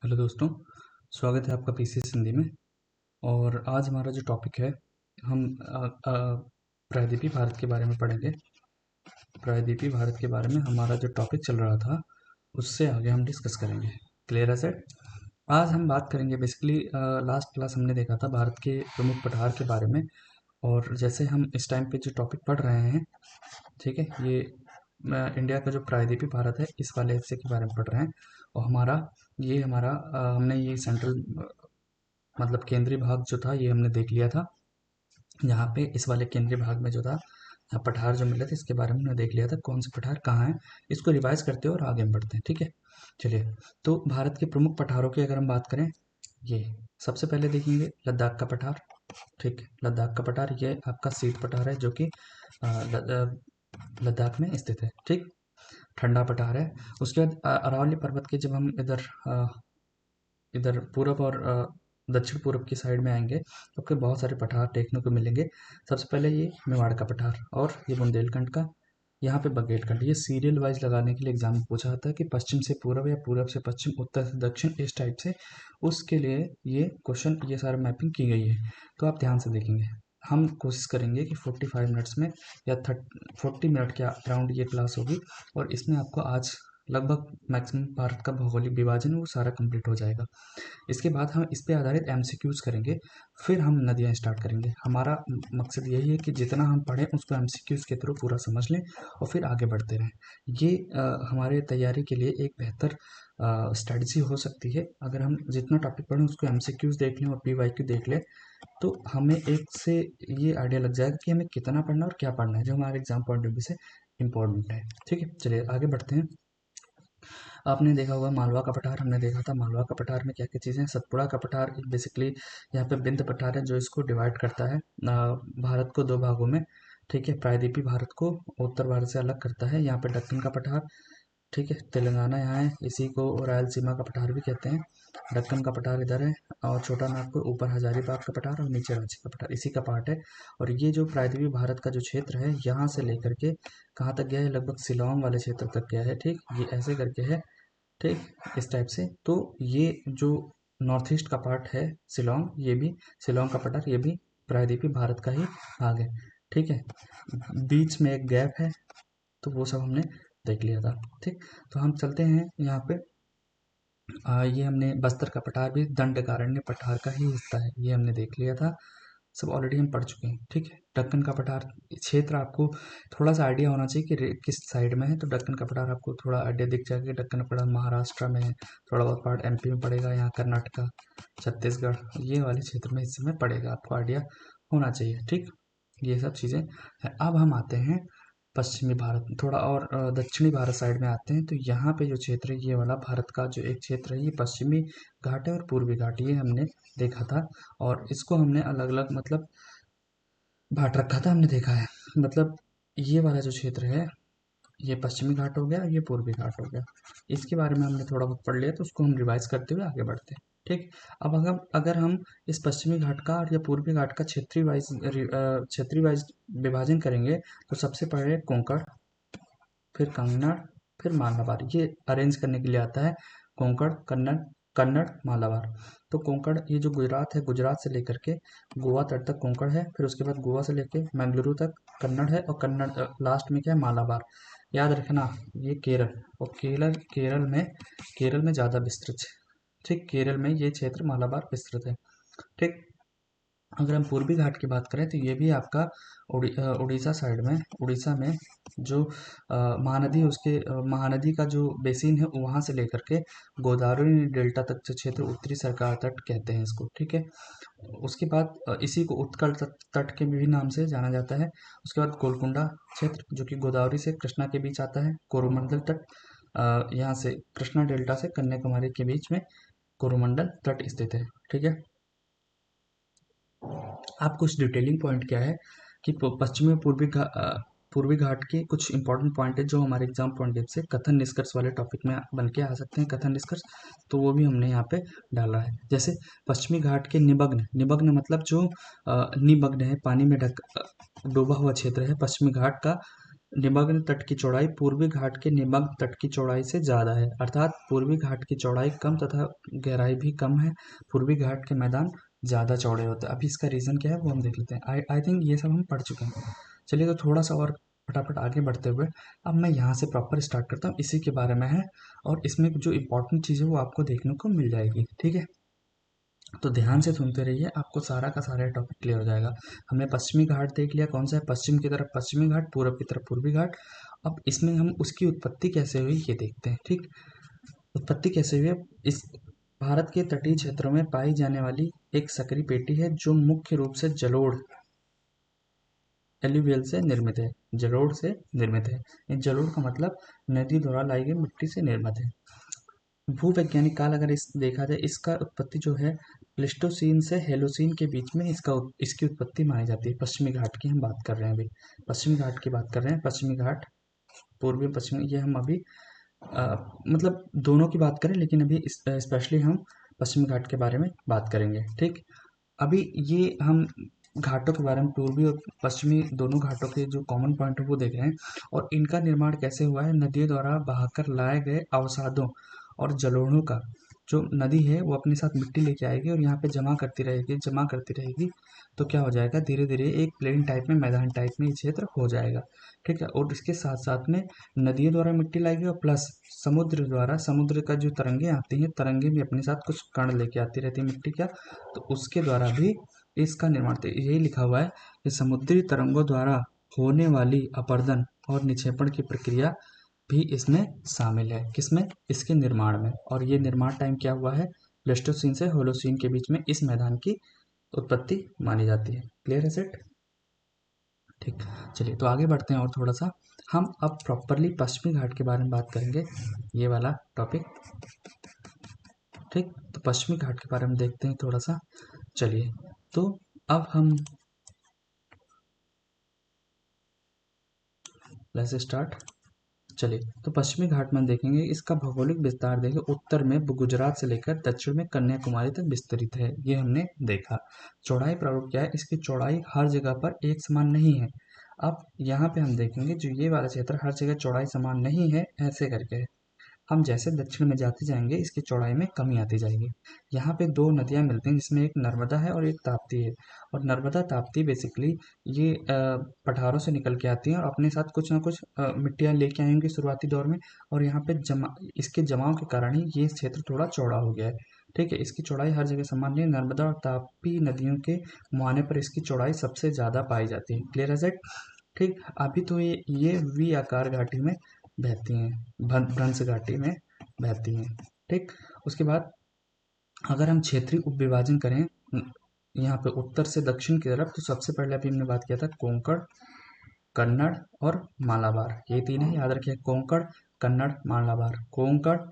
Hello दोस्तों, स्वागत है आपका पीसीएस हिंदी में। और आज हमारा जो टॉपिक है, हम प्रायद्वीपीय भारत के बारे में पढ़ेंगे। प्रायद्वीपीय भारत के बारे में हमारा जो टॉपिक चल रहा था उससे आगे हम डिस्कस करेंगे। क्लियर है सर? आज हम बात करेंगे बेसिकली, लास्ट क्लास हमने देखा था भारत के प्रमुख पठार के बारे में। और जैसे हम इस टाइम पे जो टॉपिक पढ़ रहे हैं, ठीक है, ये इंडिया का जो प्रायद्वीपीय भारत है इस वाले हिस्से के बारे में पढ़ रहे हैं। और हमारा हमने ये सेंट्रल मतलब केंद्रीय भाग जो था ये हमने देख लिया था। यहाँ पे इस वाले केंद्रीय भाग में जो था, यहाँ पठार जो मिले थे इसके बारे में हमने देख लिया था, कौन से पठार कहाँ हैं। इसको रिवाइज करते हैं और आगे बढ़ते हैं, ठीक है। चलिए, तो भारत के प्रमुख पठारों की अगर हम बात करें, ये सबसे पहले देखेंगे लद्दाख का पठार। ठीक है, लद्दाख का पठार ये आपका शीत पठार है जो कि लद्दाख में स्थित है। ठीक, ठंडा पठार है। उसके बाद अरावली पर्वत के जब हम इधर पूरब और दक्षिण पूरब की साइड में आएंगे तो आपको बहुत सारे पठार देखने को मिलेंगे। सबसे पहले ये मेवाड़ का पठार और ये बुंदेलखंड का, यहाँ पे बघेलखंड। ये सीरियल वाइज लगाने के लिए एग्जाम में पूछा जाता है कि पश्चिम से पूरब या पूरब से पश्चिम, उत्तर से दक्षिण, इस टाइप से। उसके लिए ये क्वेश्चन, ये सारा मैपिंग की गई है, तो आप ध्यान से देखेंगे। हम कोशिश करेंगे कि 45 मिनट्स में या 40 मिनट के अराउंड ये क्लास होगी, और इसमें आपको आज लगभग मैक्सिमम भारत का भौगोलिक विभाजन वो सारा कंप्लीट हो जाएगा। इसके बाद हम इस पे आधारित एमसीक्यूज करेंगे, फिर हम नदियाँ स्टार्ट करेंगे। हमारा मकसद यही है कि जितना हम पढ़ें उसको एमसीक्यूज के थ्रू पूरा समझ लें और फिर आगे बढ़ते रहें। ये हमारे तैयारी के लिए एक बेहतर स्ट्रेटजी हो सकती है। अगर हम जितना टॉपिक पढ़ें उसको एमसीक्यूज देख लें और पीवाईक्यू देख लें, तो हमें एक से ये आइडिया लग जाएगा कि हमें कितना पढ़ना है और क्या पढ़ना है, जो हमारे एग्जाम पॉइंट ऑफ व्यू से इम्पोर्टेंट है। ठीक है, चलिए आगे बढ़ते हैं। आपने देखा होगा मालवा का पठार, हमने देखा था मालवा का पठार में क्या क्या चीज़ें हैं। सतपुड़ा का पठार बेसिकली यहाँ पे बिंद पठार है जो इसको डिवाइड करता है भारत को दो भागों में। ठीक है, प्रायद्वीपीय भारत को उत्तर भारत से अलग करता है। यहाँ पे दक्कन का पठार, ठीक है, तेलंगाना यहाँ है, इसी को रायलसीमा का पठार भी कहते हैं। दक्कन का पठार इधर है, और छोटा नागपुर, ऊपर हजारीबाग का पठार और नीचे रांची का पठार इसी का पार्ट है। और ये जो प्रायद्वीपीय भारत का जो क्षेत्र है, यहाँ से लेकर के कहाँ तक गया है, लगभग शिलोंग वाले क्षेत्र तक गया है। ठीक, ये ऐसे करके है। ठीक, इस टाइप से। तो ये जो नॉर्थ ईस्ट का पार्ट है शिलोंग, ये भी शिलोंग का पठार, ये भी प्रायद्वीपीय भारत का ही भाग है। ठीक है, बीच में एक गैप है, तो वो सब हमने देख लिया था। ठीक, तो हम चलते हैं यहाँ पे। ये हमने बस्तर का पठार भी दंडकारण्य पठार का ही हिस्सा है, ये हमने देख लिया था। सब ऑलरेडी हम पढ़ चुके हैं। ठीक है, दक्कन का पठार क्षेत्र आपको थोड़ा सा आइडिया होना चाहिए कि किस साइड में है, तो दक्कन का पठार आपको थोड़ा आइडिया दिख जाएगा कि दक्कन का पठार महाराष्ट्र में है, थोड़ा बहुत पार्ट एमपी में पड़ेगा, यहाँ कर्नाटका, छत्तीसगढ़, ये वाले क्षेत्र में हिस्से में पड़ेगा, आपको आइडिया होना चाहिए। ठीक, ये सब चीज़ें हैं। अब हम आते हैं पश्चिमी भारत, थोड़ा और दक्षिणी भारत साइड में आते हैं। तो यहाँ पे जो क्षेत्र है, ये वाला भारत का जो एक क्षेत्र है, ये पश्चिमी घाट है और पूर्वी घाट, ये हमने देखा था। और इसको हमने अलग अलग मतलब बांट रखा था, हमने देखा है। मतलब ये वाला जो क्षेत्र है, ये पश्चिमी घाट हो गया, ये पूर्वी घाट हो गया। इसके बारे में हमने थोड़ा बहुत पढ़ लिया, तो उसको हम रिवाइज करते हुए आगे बढ़ते हैं। ठीक, अब अगर अगर हम इस पश्चिमी घाट का और या पूर्वी घाट का क्षेत्रीय वाइज विभाजन करेंगे, तो सबसे पहले कोंकण, फिर कन्नड़, फिर मालाबार, ये अरेंज करने के लिए आता है। कोंकण, कन्नड़, कन्नड़, मालाबार। तो कोंकण ये जो गुजरात है, गुजरात से लेकर के गोवा तट तक कोंकण है, फिर उसके बाद गोवा से लेकर मंगलुरु तक कन्नड़ है, और कन्नड़ लास्ट में क्या है, मालाबार। याद रखना, ये केरल, और केरल में ज़्यादा विस्तृत है। ठीक, केरल में ये क्षेत्र मालाबार विस्तृत है। ठीक, अगर हम पूर्वी घाट की बात करें तो ये भी आपका उड़ीसा साइड में, उड़ीसा में जो महानदी है, उसके महानदी का जो बेसिन है वहाँ से लेकर के गोदावरी डेल्टा तक जो क्षेत्र, उत्तरी सरकार तट कहते हैं इसको। ठीक है, उसके बाद इसी को उत्कल तट के भी नाम से जाना जाता है। उसके बाद गोलकुंडा क्षेत्र जो कि गोदावरी से कृष्णा के बीच आता है। कोरोमंडल तट, यहाँ से कृष्णा डेल्टा से कन्याकुमारी के बीच में कोरोमंडल तट स्थित है। ठीक है, आप कुछ डिटेलिंग पॉइंट क्या है कि पश्चिमी और पूर्वी घाट के कुछ इंपॉर्टेंट पॉइंट है जो हमारे एग्जाम पॉइंट से कथन निष्कर्ष वाले टॉपिक में बन के आ सकते हैं, कथन निष्कर्ष। तो वो भी हमने यहाँ पे डाला है। जैसे पश्चिमी घाट के निमग्न, निमग्न मतलब जो निमग्न है, पानी में डूबा हुआ क्षेत्र है पश्चिमी घाट का। निमग्न तट की चौड़ाई पूर्वी घाट के निमग्न तट की चौड़ाई से ज़्यादा है, अर्थात पूर्वी घाट की चौड़ाई कम तथा गहराई भी कम है। पूर्वी घाट के मैदान ज़्यादा चौड़े होते हैं। अभी इसका रीज़न क्या है वो हम देख लेते हैं। आई थिंक ये सब हम पढ़ चुके हैं। चलिए तो थोड़ा सा और फटाफट आगे बढ़ते हुए अब मैं यहाँ से प्रॉपर स्टार्ट करता हूँ, इसी के बारे में है और इसमें जो इम्पोर्टेंट चीज़ है वो आपको देखने को मिल जाएगी। ठीक है, तो ध्यान से सुनते रहिए, आपको सारा का सारा टॉपिक क्लियर हो जाएगा। हमने पश्चिमी घाट देख लिया, कौन सा है, पश्चिम की तरफ पश्चिमी घाट, पूरब की तरफ पूर्वी घाट। अब इसमें हम उसकी उत्पत्ति कैसे हुई ये देखते हैं। ठीक, उत्पत्ति कैसे हुई है? इस भारत के तटीय क्षेत्रों में पाई जाने वाली एक सकरी पेटी है जो मुख्य रूप से जलोढ़ एल्यूवियल से निर्मित है। जलोढ़ से निर्मित है। इन जलोढ़ का मतलब नदी द्वारा लाई गई मिट्टी से निर्मित है। भूवैज्ञानिक काल अगर इस देखा जाए, इसका उत्पत्ति जो है प्लेस्टोसीन से हेलोसीन के बीच में इसकी उत्पत्ति मानी जाती है। पश्चिमी घाट की हम बात कर रहे हैं अभी, पश्चिमी घाट की बात कर रहे हैं। पश्चिमी घाट, पूर्वी पश्चिमी, ये हम अभी मतलब दोनों की बात करें, लेकिन अभी स्पेशली हम पश्चिमी घाट के बारे में बात करेंगे। ठीक, अभी ये हम घाटों के बारे में पूर्वी और पश्चिमी दोनों घाटों के जो कॉमन पॉइंट है वो देख रहे हैं और इनका निर्माण कैसे हुआ है। नदियों द्वारा बहाकर लाए गए अवसादों और जलोढ़ों का, जो नदी है वो अपने साथ मिट्टी लेके आएगी और यहाँ पे जमा करती रहेगी। तो क्या हो जाएगा, धीरे धीरे एक प्लेन टाइप में, मैदान टाइप में ये क्षेत्र हो जाएगा। ठीक है, और इसके साथ साथ में नदियों द्वारा मिट्टी लाएगी और प्लस समुद्र द्वारा, समुद्र का जो तरंगे आती हैं, तरंगे भी अपने साथ कुछ कण लेके आती रहती है मिट्टी का, तो उसके द्वारा भी इसका निर्माण। तो यही लिखा हुआ है कि समुद्री तरंगों द्वारा होने वाली अपरदन और निक्षेपण की प्रक्रिया भी इसमें शामिल है। किसमें? इसके निर्माण में। और ये निर्माण टाइम क्या हुआ है, प्लेस्टोसीन से होलोसीन के बीच में इस मैदान की उत्पत्ति मानी जाती है। क्लियर है सेट? ठीक, चलिए तो आगे बढ़ते हैं और थोड़ा सा हम अब प्रॉपरली पश्चिमी घाट के बारे में बात करेंगे, ये वाला टॉपिक। ठीक, तो पश्चिमी घाट के बारे में देखते हैं थोड़ा सा। चलिए तो अब हम लेट्स स्टार्ट। चलिए तो पश्चिमी घाट में देखेंगे, इसका भौगोलिक विस्तार देखें, उत्तर में गुजरात से लेकर दक्षिण में कन्याकुमारी तक विस्तरित है, ये हमने देखा। चौड़ाई प्रारूप क्या है, इसकी चौड़ाई हर जगह पर एक समान नहीं है। अब यहाँ पे हम देखेंगे जो ये वाला क्षेत्र हर जगह चौड़ाई समान नहीं है, ऐसे करके है। हम जैसे दक्षिण में जाते जाएंगे इसकी चौड़ाई में कमी आती जाएगी। यहाँ पे दो नदियाँ मिलती हैं जिसमें एक नर्मदा है और एक ताप्ती है। और नर्मदा ताप्ती बेसिकली ये पठारों से निकल के आती हैं और अपने साथ कुछ ना कुछ मिट्टियाँ लेके आएंगी शुरुआती दौर में, और यहाँ पे इसके जमाव के कारण ही ये क्षेत्र थोड़ा चौड़ा हो गया है। ठीक है, इसकी चौड़ाई हर जगह समान नहीं है। नर्मदा और ताप्ती नदियों के मुहाने पर इसकी चौड़ाई सबसे ज़्यादा पाई जाती है। क्लियर है सेट? ठीक, अभी तो ये वी आकार घाटी में बहती हैं, भ्रंश घाटी में बहती हैं। ठीक, उसके बाद अगर हम क्षेत्रीय उपविभाजन करें यहाँ पे उत्तर से दक्षिण की तरफ, तो सबसे पहले अभी हमने बात किया था कोंकण, कन्नड़ और मालाबार, ये तीन है, याद रखिए। कोंकण, कन्नड़, मालाबार। कोंकण,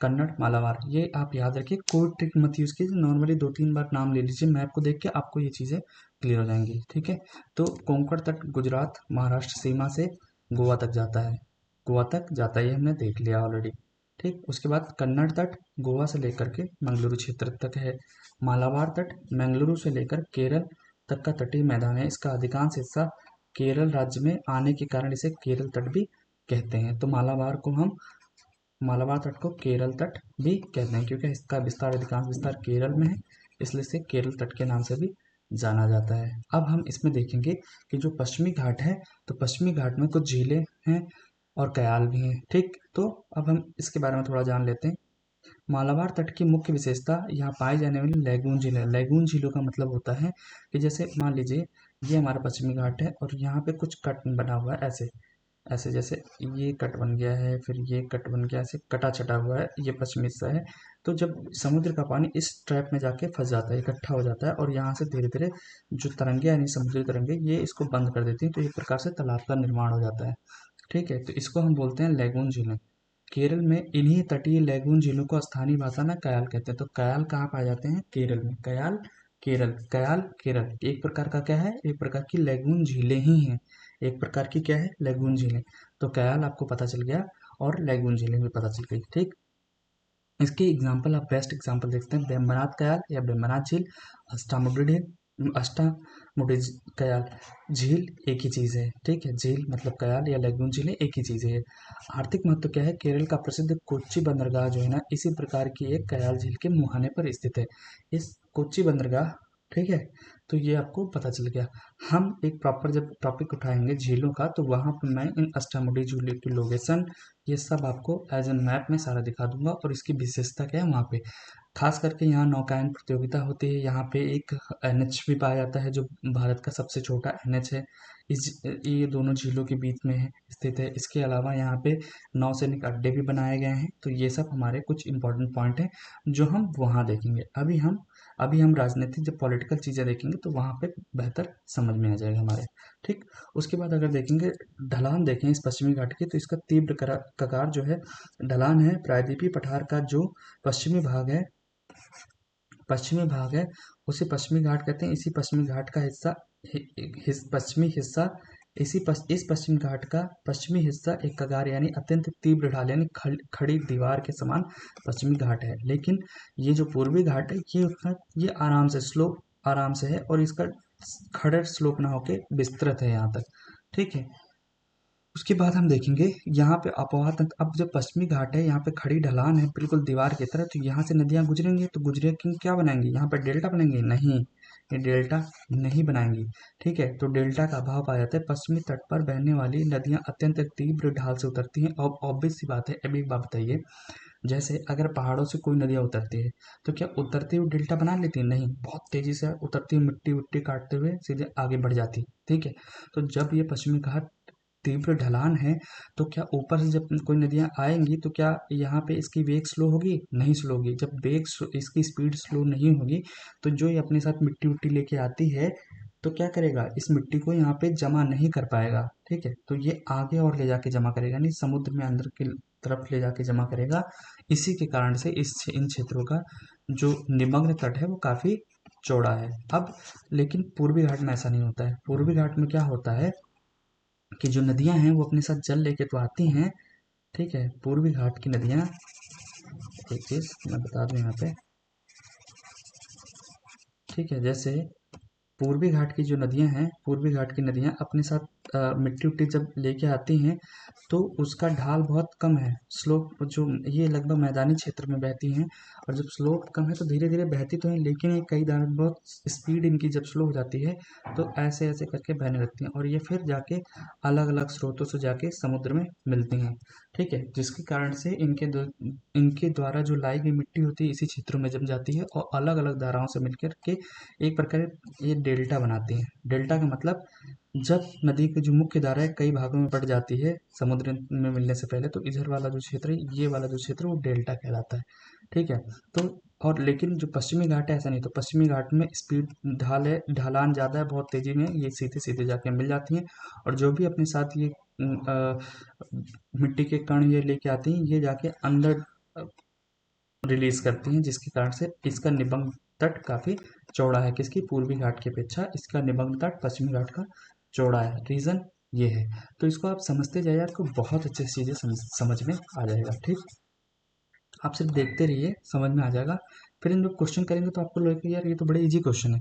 कन्नड़, मालाबार, ये आप याद रखिए, कोई ट्रिक मत यूज़ कीजिए, नॉर्मली 2-3 बार नाम ले लीजिए, मैप को देख के आपको ये चीज़ें क्लियर हो जाएंगी। ठीक है, तो कोंकण तट गुजरात महाराष्ट्र सीमा से गोवा तक जाता है, गोवा तक जाता है, ये हमने देख लिया ऑलरेडी। ठीक, उसके बाद कन्नड़ तट गोवा से लेकर के मंगलुरु क्षेत्र तक है। मालाबार तट मंगलुरु से लेकर केरल तक का तटीय मैदान है। इसका अधिकांश हिस्सा केरल राज्य में आने के कारण इसे केरल तट भी कहते हैं। तो मालाबार तट को केरल तट भी कहते हैं क्योंकि इसका विस्तार, अधिकांश विस्तार केरल में है, इसलिए इसे केरल तट के नाम से भी जाना जाता है। अब हम इसमें देखेंगे कि जो पश्चिमी घाट है, तो पश्चिमी घाट में कुछ झीलें हैं और कयाल भी हैं। ठीक, तो अब हम इसके बारे में थोड़ा जान लेते हैं। मालाबार तट की मुख्य विशेषता यहाँ पाई जाने वाली लैगून झील है। लैगून झीलों का मतलब होता है कि जैसे मान लीजिए ये हमारा पश्चिमी घाट है और यहाँ पे कुछ कट बना हुआ है, ऐसे ऐसे, जैसे ये कट बन गया है, फिर ये कट बन गया, ऐसे कटा छटा हुआ है, ये पश्चिमी हिस्सा है। तो जब समुद्र का पानी इस ट्रैप में जाके फंस जाता है, इकट्ठा हो जाता है, और यहाँ से धीरे धीरे जो तरंगे यानी समुद्री तरंगे ये इसको बंद कर देती हैं, तो एक प्रकार से तालाब का निर्माण हो जाता है। ठीक है, तो इसको हम बोलते हैं लैगून झीलें। केरल में इन्हीं तटीय लैगून झीलों को स्थानीय भाषा में कयाल कहते हैं। तो कयाल कहाँ पाए जाते हैं? केरल में। कयाल केरल, कयाल केरल एक प्रकार का क्या है? एक प्रकार की लैगून झीलें ही हैं। एक प्रकार की क्या है? लैगून झीलें। तो कयाल आपको पता चल गया और लैगून झीलें भी पता चल गई। ठीक, इसके एग्जाम्पल, आप बेस्ट एग्जाम्पल देखते हैं, बेम्बनाथ कयाल या बेम्बनाथ झील, स्टामोब्रिड हिल, अष्टामुडी कयाल झील एक ही चीज़ है, ठीक है। झील मतलब कयाल या लेगून झीलें एक ही चीज़ है। आर्थिक महत्व क्या है, केरल का प्रसिद्ध कोच्चि बंदरगाह जो है ना, इसी प्रकार की एक कयाल झील के मुहाने पर स्थित है। इस कोच्चि बंदरगाह, ठीक है, तो ये आपको पता चल गया। हम एक प्रॉपर जब टॉपिक उठाएंगे झीलों का, तो वहाँ पर मैं इन अष्टामुडी झीलों की लोकेशन ये सब आपको एज एन मैप में सारा दिखा दूंगा, और इसकी विशेषता क्या है वहाँ पे। खास करके यहाँ नौकायन प्रतियोगिता होती है। यहाँ पे एक एनएच भी पाया जाता है, जो भारत का सबसे छोटा एनएच है। ये दोनों झीलों के बीच में है, स्थित है। इसके अलावा यहाँ पे नौसैनिक अड्डे भी बनाए गए हैं। तो ये सब हमारे कुछ इंपॉर्टेंट पॉइंट हैं जो हम वहाँ देखेंगे। अभी हम राजनीतिक जब पॉलिटिकल चीज़ें देखेंगे तो वहाँ पे बेहतर समझ में आ जाएगा हमारे, ठीक। उसके बाद अगर देखेंगे ढलान देखें इस पश्चिमी घाट की, तो इसका तीव्र कगार जो है ढलान है। प्रायद्वीपीय पठार का जो पश्चिमी भाग है पश्चिमी भाग है उसे पश्चिमी घाट कहते हैं। इसी पश्चिमी घाट का हिस्सा पश्चिमी हिस्सा इस पश्चिमी घाट का पश्चिमी हिस्सा एक कगार यानी अत्यंत तीव्र ढाल यानी खड़ी दीवार के समान पश्चिमी घाट है। लेकिन ये जो पूर्वी घाट है ये आराम से है, और इसका खड़े स्लोप ना होके विस्तृत है यहाँ तक, ठीक है। उसके बाद हम देखेंगे यहाँ पे अपवाह तंत्र। अब जब पश्चिमी घाट है, यहाँ पे खड़ी ढलान है बिल्कुल दीवार की तरह, तो यहाँ से नदियाँ गुजरेंगी, तो गुजरेंगी क्या बनाएंगी, यहाँ पे डेल्टा बनाएंगे? नहीं, ये डेल्टा नहीं बनाएंगी, ठीक है। तो डेल्टा का अभाव पाया जाता है। पश्चिमी तट पर बहने वाली नदियाँ अत्यंत तीव्र ढाल से उतरती हैं। और ऑब्वियस सी बात है, अभी एक बात बताइए, जैसे अगर पहाड़ों से कोई नदियाँ उतरती है, तो क्या उतरते हुए डेल्टा बना लेती है? नहीं, बहुत तेजी से उतरती हुई मिट्टी विट्टी काटते हुए सीधे आगे बढ़ जाती है, ठीक है। तो जब ये पश्चिमी घाट तीव्र ढलान है, तो क्या ऊपर से जब कोई नदियाँ आएंगी, तो क्या यहाँ पे इसकी वेग स्लो होगी? नहीं स्लो होगी। जब इसकी स्पीड स्लो नहीं होगी, तो जो ये अपने साथ मिट्टी विट्टी लेके आती है, तो क्या करेगा, इस मिट्टी को यहाँ पे जमा नहीं कर पाएगा, ठीक है। तो ये आगे और ले जाके जमा करेगा, नहीं समुद्र में अंदर की तरफ ले जाके जमा करेगा। इसी के कारण से इन क्षेत्रों का जो निमग्न तट है वो काफ़ी चौड़ा है। अब लेकिन पूर्वी घाट में ऐसा नहीं होता है। पूर्वी घाट में क्या होता है कि जो नदियां हैं वो अपने साथ जल लेके तो आती हैं, ठीक है। पूर्वी घाट की नदियां, एक चीज़ मैं बता दूं यहाँ पे, ठीक है। जैसे पूर्वी घाट की नदियां अपने साथ मिट्टी उट्टी जब लेके आती हैं, तो उसका ढाल बहुत कम है। स्लोप जो ये लगभग मैदानी क्षेत्र में बहती हैं, और जब स्लोप कम है तो धीरे धीरे बहती तो है, लेकिन ये कई दार बहुत स्पीड इनकी जब स्लो हो जाती है, तो ऐसे ऐसे करके बहने लगती हैं, और ये फिर जाके अलग अलग स्रोतों से जाके समुद्र में मिलती हैं, ठीक है। जिसके कारण से इनके द्वारा जो लाई गई मिट्टी होती है इसी क्षेत्रों में जम जाती है, और अलग अलग धाराओं से मिलकर के एक प्रकार ये डेल्टा बनाती हैं। डेल्टा का मतलब, जब नदी की जो मुख्य धारा है कई भागों में बट जाती है समुद्र में मिलने से पहले, तो इधर वाला जो क्षेत्र है, ये वाला जो क्षेत्र है, वो डेल्टा कहलाता है, ठीक है। तो और लेकिन जो पश्चिमी घाट है ऐसा नहीं। तो पश्चिमी घाट में स्पीड ढालान ज़्यादा है, बहुत तेजी में ये सीधे सीधे जाके मिल जाती हैं, और जो भी अपने साथ ये मिट्टी के कण ये लेके आती हैं, ये जाके अंदर रिलीज करती हैं, जिसके कारण से इसका निबंग तट काफ़ी चौड़ा है। किसकी? पूर्वी घाट की अपेक्षा इसका निबंग तट पश्चिमी घाट का चौड़ा है। रीज़न ये है। तो इसको आप समझते जाइए, आपको बहुत अच्छे से चीज़ें समझ में आ जाएगा, ठीक। आप सिर्फ देखते रहिए, समझ में आ जाएगा। फिर इन लोग क्वेश्चन करेंगे तो आपको लगेगा यार ये तो बड़े इजी क्वेश्चन है,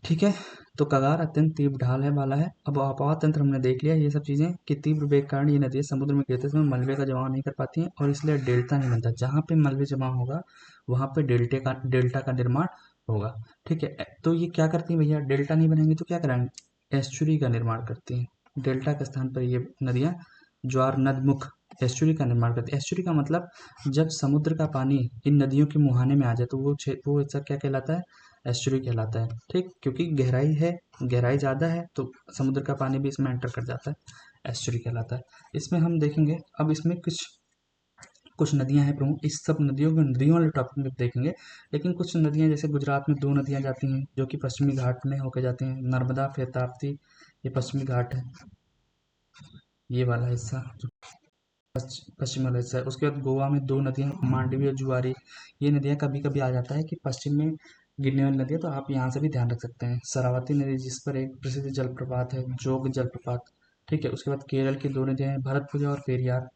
ठीक है। तो कगार अत्यंत तीव्र ढाल है वाला है। अब आबहवा तंत्र हमने देख लिया, ये सब चीज़ें कि तीव्र वेग के कारण ये नदियाँ समुद्र में गिरते समय मलबे का जमाव नहीं कर पाती हैं, और इसलिए डेल्टा नहीं बनता। जहाँ पे मलबे जमा होगा वहाँ पे डेल्टा का निर्माण होगा, ठीक है। तो ये क्या करती हैं भैया, डेल्टा नहीं बनेंगे तो क्या कराएंगे, एस्चुरी का निर्माण करती हैं। डेल्टा के स्थान पर ये नदियाँ ज्वार नदमुख एस्चुरी का निर्माण करती है। एस्चुरी का मतलब, जब समुद्र का पानी इन नदियों के मुहाने में आ जाए तो वो ऐसा क्या कहलाता है, एस्चुरी कहलाता है, ठीक। क्योंकि गहराई ज़्यादा है, तो समुद्र का पानी भी इसमें एंटर कर जाता है, एस्चुरी कहलाता है। इसमें हम देखेंगे, अब इसमें कुछ कुछ नदियां हैं प्रमुख। इस सब नदियों वाले टॉपिक में देखेंगे। लेकिन कुछ नदियां, जैसे गुजरात में 2 नदियां जाती हैं जो कि पश्चिमी घाट में होकर जाती हैं, नर्मदा फिर ताप्ती, ये पश्चिमी घाट है, ये वाला हिस्सा जो पश्चिम वाला हिस्सा है। उसके बाद गोवा में 2 नदियां, मांडवी और जुआरी, ये नदियां कभी कभी आ जाता है कि पश्चिम में गिरने वाली नदियां, तो आप यहाँ से भी ध्यान रख सकते हैं। शरावती नदी, जिस पर एक प्रसिद्ध जलप्रपात है, जोग जलप्रपात, ठीक है। उसके बाद केरल की 2 नदियां हैं, भरतपुजा और पेरियार,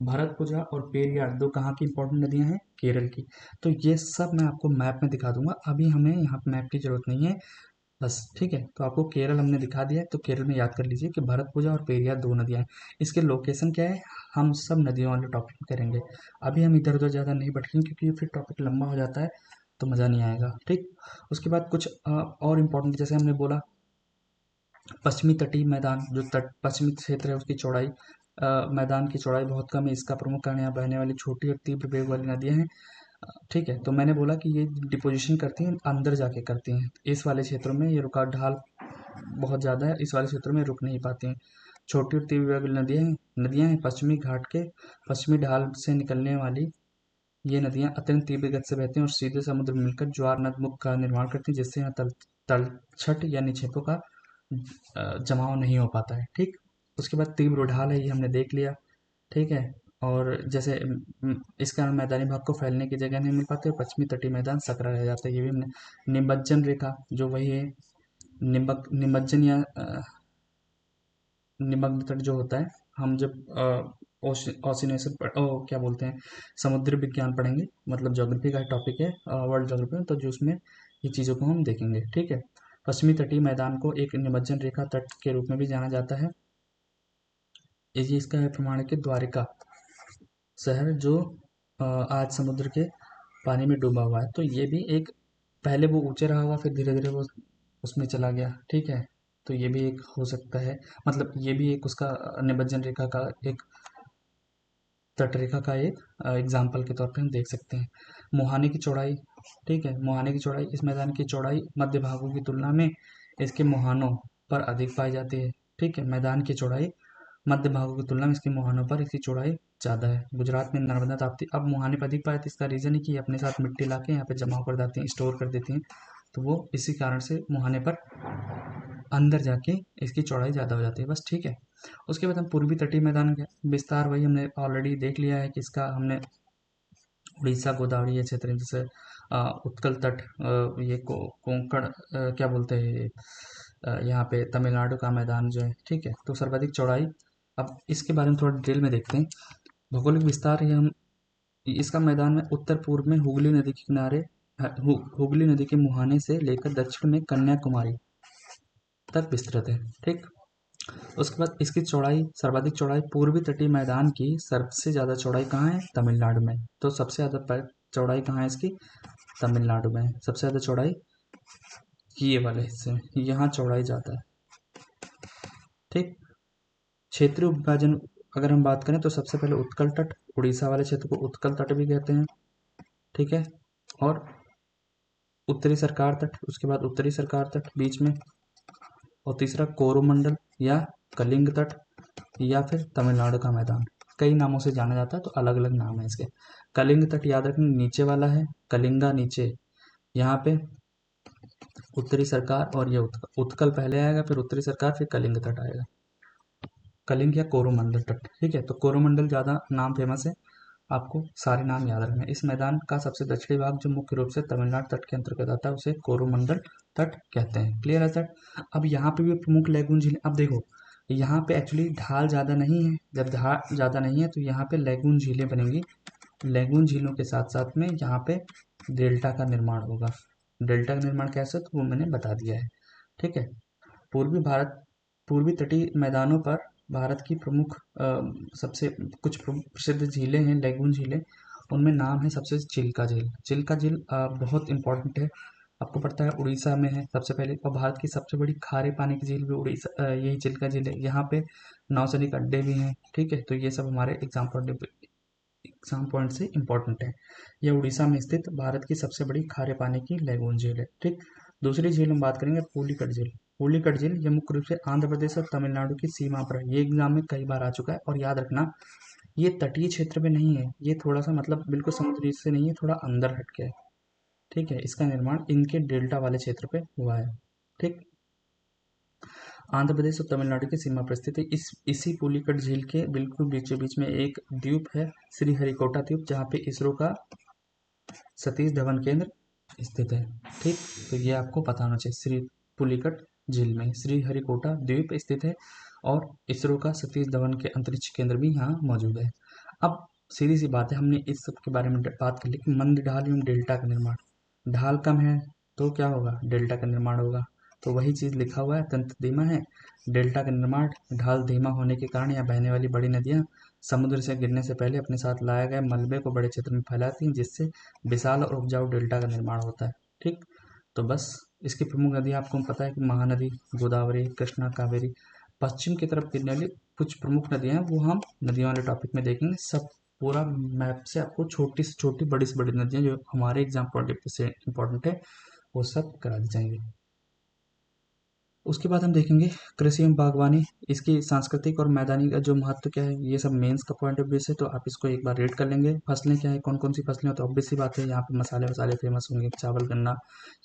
भरतपुजा और पेरियार दो कहाँ की इंपॉर्टेंट नदियाँ हैं? केरल की। तो ये सब मैं आपको मैप में दिखा दूंगा, अभी हमें यहाँ पे मैप की जरूरत नहीं है बस, ठीक है। तो आपको केरल हमने दिखा दिया है, तो केरल में याद कर लीजिए कि भरतपुजा और पेरियार दो नदियाँ हैं। इसके लोकेशन क्या है, हम सब नदियों वाले टॉपिक करेंगे। अभी हम इधर उधर ज़्यादा नहीं भटकेंगे क्योंकि फिर टॉपिक लंबा हो जाता है तो मज़ा नहीं आएगा, ठीक। उसके बाद कुछ और इम्पोर्टेंट, जैसे हमने बोला पश्चिमी तटीय मैदान, जो तट पश्चिमी क्षेत्र है उसकी चौड़ाई, मैदान की चौड़ाई बहुत कम है। इसका प्रमुख कारण यहाँ बहने वाली छोटी और तीव्र वेग वाली नदियाँ हैं, ठीक है। तो मैंने बोला कि ये डिपोजिशन करती हैं अंदर जाके करती हैं, इस वाले क्षेत्रों में ये रुकाव ढाल बहुत ज़्यादा है, इस वाले क्षेत्रों में रुक नहीं पाती हैं। छोटी और तीव्र वेग वाली नदियाँ हैं पश्चिमी घाट के पश्चिमी ढाल से निकलने वाली ये नदियाँ अत्यंत तीव्र गति से बहती हैं और सीधे समुद्र में मिलकर ज्वार नद मुख का निर्माण करती हैं, जिससे यहाँ तलछट या निक्षेपों का जमाव नहीं हो पाता है, ठीक। उसके बाद तीव्र उढ़ाल है, ये हमने देख लिया, ठीक है। और जैसे इस कारण मैदानी भाग को फैलने की जगह नहीं मिल पाती और पश्चिमी तटीय मैदान सकरा रह जाता है, ये भी हमने। निमज्जन रेखा जो वही है, निमज्जन या निमग्न तट जो होता है, हम जब ओशिनेशन क्या बोलते हैं, समुद्री विज्ञान पढ़ेंगे, मतलब ज्योग्राफी का टॉपिक है, वर्ल्ड ज्योग्राफी में, तो जो उसमें ये चीज़ों को हम देखेंगे, ठीक है। पश्चिमी तटीय मैदान को एक निमज्जन रेखा तट के रूप में भी जाना जाता है। ये इसका है प्रमाण है कि द्वारिका शहर जो आज समुद्र के पानी में डूबा हुआ है, तो ये भी एक, पहले वो ऊंचे रहा हुआ फिर धीरे धीरे वो उसमें चला गया, ठीक है। तो ये भी एक हो सकता है, मतलब ये भी एक उसका निमज्जन रेखा का एक, तटरेखा का एक एग्जाम्पल के तौर पे हम देख सकते हैं। मुहाने की चौड़ाई, ठीक है, मुहाने की चौड़ाई, इस मैदान की चौड़ाई मध्य भागों की तुलना में इसके मुहानों पर अधिक पाई जाती है, ठीक है। मैदान की चौड़ाई मध्य भागों की तुलना में इसके मुहानों पर इसकी चौड़ाई ज़्यादा है। गुजरात में नर्मदा ताप्ती अब मुहाने पर अधिक पाए थे, इसका रीज़न है कि ये अपने साथ मिट्टी ला के यहाँ पे जमा कर देती हैं, स्टोर कर देती हैं, तो वो इसी कारण से मुहाने पर अंदर जाके इसकी चौड़ाई ज़्यादा हो जाती है, बस, ठीक है। उसके बाद हम पूर्वी तटीय मैदान का विस्तार, वही हमने ऑलरेडी देख लिया है कि इसका हमने उड़ीसा गोदावरी ये क्षेत्र है, जैसे उत्कल तट, ये कोंकण, क्या बोलते हैं, यहाँ पे तमिलनाडु का मैदान जो है, ठीक है। तो सर्वाधिक चौड़ाई, अब इसके बारे में थोड़ा डिटेल में देखते हैं। भौगोलिक विस्तार है, हम इसका मैदान में उत्तर पूर्व में हुगली नदी के किनारे, हुगली नदी के मुहाने से लेकर दक्षिण में कन्याकुमारी तक विस्तृत है, ठीक। उसके बाद इसकी चौड़ाई, सर्वाधिक चौड़ाई पूर्वी तटीय मैदान की सबसे ज़्यादा चौड़ाई कहाँ है? तमिलनाडु में। तो सबसे ज़्यादा चौड़ाई कहाँ है इसकी? तमिलनाडु में। सबसे ज़्यादा चौड़ाई ये वाले हिस्से में, यहाँ चौड़ाई ज़्यादा है, ठीक। क्षेत्रीय विभाजन अगर हम बात करें तो सबसे पहले उत्कल तट, उड़ीसा वाले क्षेत्र को उत्कल तट भी कहते हैं, ठीक है। और उत्तरी सरकार तट, उसके बाद उत्तरी सरकार तट बीच में, और तीसरा कोरोमंडल या कलिंग तट, या फिर तमिलनाडु का मैदान। कई नामों से जाना जाता है, तो अलग अलग नाम है इसके। कलिंग तट याद रखना नीचे वाला है, कलिंगा नीचे, यहाँ पे उत्तरी सरकार, और ये उत्कल पहले आएगा, फिर उत्तरी सरकार, फिर कलिंग तट आएगा, कलिंग या कोरोमंडल तट, ठीक है। तो कोरोमंडल ज़्यादा नाम फेमस है, आपको सारे नाम याद रखना है। इस मैदान का सबसे दक्षिणी भाग जो मुख्य रूप से तमिलनाडु तट के अंतर्गत आता है उसे कोरोमंडल तट कहते हैं, क्लियर है सर। अब यहाँ पे भी प्रमुख लैगून झील, अब देखो यहाँ पे एक्चुअली ढाल ज़्यादा नहीं है, जब ढाल ज़्यादा नहीं है तो यहाँ पे लैगून झीलें बनेंगी, लैगून झीलों के साथ साथ में यहाँ पे डेल्टा का निर्माण होगा। डेल्टा का निर्माण कैसे, तो वो मैंने बता दिया है, ठीक है। पूर्वी भारत, पूर्वी तटीय मैदानों पर भारत की प्रमुख सबसे कुछ प्रसिद्ध झीलें हैं, लैगून झीलें, उनमें नाम है सबसे चिल्का झील। चिल्का झील बहुत इंपॉर्टेंट है, आपको पता है उड़ीसा में है सबसे पहले, और भारत की सबसे बड़ी खारे पानी की झील भी उड़ीसा, यही चिल्का झील है। यहाँ पे नौसैनिक अड्डे भी हैं, ठीक है। तो ये सब हमारे एग्जाम पॉइंट से इम्पोर्टेंट है। यह उड़ीसा में स्थित भारत की सबसे बड़ी खारे पानी की लैगून झील है, ठीक। दूसरी झील हम बात करेंगे पुलिकट झील। पुलिकट झील ये मुख्य रूप से आंध्र प्रदेश और तमिलनाडु की सीमा पर है। ये एग्जाम में कई बार आ चुका है, और याद रखना ये तटीय क्षेत्र में नहीं है, ये थोड़ा सा मतलब बिल्कुल समुद्री से नहीं है, थोड़ा अंदर हट के है, ठीक है। इसका निर्माण इनके डेल्टा वाले क्षेत्र पे हुआ है, ठीक। आंध्र प्रदेश और तमिलनाडु की सीमा पर स्थित है। इसी पुलिकट झील के बिल्कुल बीचों बीच में एक द्वीप है, श्रीहरिकोटा द्वीप, जहाँ पे इसरो का सतीश धवन केंद्र स्थित है, ठीक। तो ये आपको पता होना चाहिए, श्री पुलिकट झील में श्रीहरिकोटा द्वीप स्थित है, और इसरो का सतीश धवन के अंतरिक्ष केंद्र भी यहाँ मौजूद है। अब सीधी सी बात है, हमने इस सब के बारे में बात कर ली कि मंद ढाल एवं डेल्टा का निर्माण। ढाल कम है तो क्या होगा, डेल्टा का निर्माण होगा। तो वही चीज़ लिखा हुआ है, तंत्र धीमा है, डेल्टा का निर्माण। ढाल धीमा होने के कारण यहाँ बहने वाली बड़ी नदियाँ समुद्र से गिरने से पहले अपने साथ लाए गए मलबे को बड़े क्षेत्र में फैलाती हैं, जिससे विशाल और उपजाऊ डेल्टा का निर्माण होता है। ठीक, तो बस इसकी प्रमुख नदी आपको पता है कि महानदी, गोदावरी, कृष्णा, कावेरी। पश्चिम की तरफ गिरने वाली कुछ प्रमुख नदियाँ हैं, वो हम नदियों वाले टॉपिक में देखेंगे। सब पूरा मैप से आपको छोटी से छोटी, बड़ी से बड़ी नदियाँ जो हमारे एग्जाम पॉइंट से इम्पोर्टेंट है, वो सब करा दी जाएंगी। उसके बाद हम देखेंगे कृषि एवं बागवानी, इसकी सांस्कृतिक और मैदानी का जो महत्व क्या है, ये सब मेंस का पॉइंट ऑफ व्यू से, तो आप इसको एक बार रीड कर लेंगे। फसलें क्या है, कौन कौन सी फसलें हो, तो ऑब्वियस सी बात है यहाँ पे मसाले वसाले फेमस होंगे, चावल गन्ना,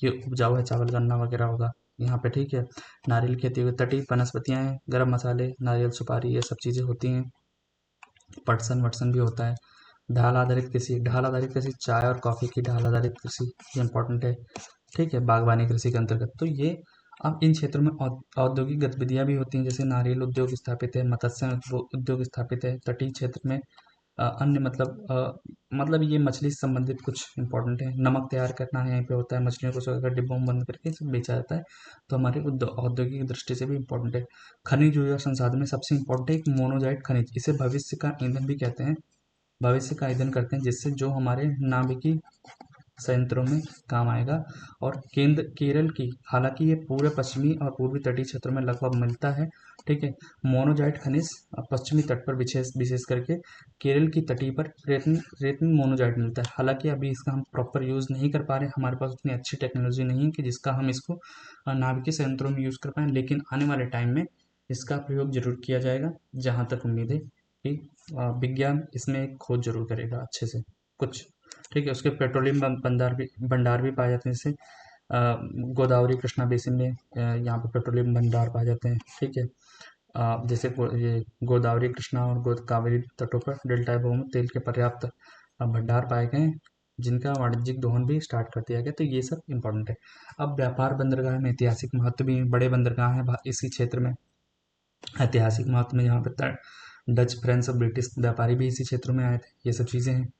ये उपजाऊ है, चावल गन्ना वगैरह होगा यहाँ पे। ठीक है, नारियल खेती होगी, तटीय वनस्पतियाँ हैं, गर्म मसाले, नारियल, सुपारी, ये सब चीज़ें होती हैं। पटसन वटसन भी होता है। ढाल आधारित कृषि, ढाल आधारित कृषि चाय और कॉफ़ी की ढाल आधारित कृषि, ये इंपॉर्टेंट है। ठीक है, बागवानी कृषि के अंतर्गत तो ये, अब इन क्षेत्रों में औद्योगिक गतिविधियां भी होती हैं, जैसे नारियल उद्योग स्थापित है, मत्स्य उद्योग स्थापित है। तटीय क्षेत्र में अन्य मतलब ये मछली से संबंधित कुछ इंपॉर्टेंट है। नमक तैयार करना यहीं पे होता है, मछलियों को सुखाकर डिब्बों में बंद करके सब बेचा जाता है, तो हमारे औद्योगिक दृष्टि से भी इंपॉर्टेंट है। खनिज ऊर्जा संसाधन में सबसे इंपॉर्टेंट है एक मोनोजाइट खनिज, इसे भविष्य का ईंधन भी कहते हैं, भविष्य का ईंधन करते हैं, जिससे जो हमारे नाभिकीय संयंत्रों में काम आएगा। और केंद्र केरल की, हालांकि ये पूरे पश्चिमी और पूर्वी तटीय क्षेत्रों में लगभग मिलता है। ठीक है, मोनोजाइट खनिज पश्चिमी तट पर विशेष विशेष करके केरल की तटीय पर रेतन रेतन मोनोजाइट मिलता है। हालांकि अभी इसका हम प्रॉपर यूज़ नहीं कर पा रहे, हमारे पास उतनी अच्छी टेक्नोलॉजी नहीं है कि जिसका हम इसको नाभिकीय संयंत्रों में यूज़ कर पाएँ, लेकिन आने वाले टाइम में इसका प्रयोग जरूर किया जाएगा। जहाँ तक उम्मीद है कि विज्ञान इसमें एक खोज जरूर करेगा अच्छे से कुछ। ठीक है, उसके पेट्रोलियम भंडार भी पाए जाते हैं, जैसे गोदावरी कृष्णा बेसिन में यहाँ पे पेट्रोलियम भंडार पाए जाते हैं। ठीक है, जैसे ये गोदावरी कृष्णा और कावेरी तटों पर डेल्टा एवं में तेल के पर्याप्त भंडार पाए गए हैं, जिनका वाणिज्यिक दोहन भी स्टार्ट कर दिया गया, तो ये सब इंपॉर्टेंट है। अब व्यापार बंदरगाह में ऐतिहासिक महत्व भी है, बड़े बंदरगाह हैं इसी क्षेत्र में। ऐतिहासिक महत्व में यहाँ पे डच, फ्रेंच और ब्रिटिश व्यापारी भी इसी क्षेत्रों में आए थे, ये सब चीज़ें हैं।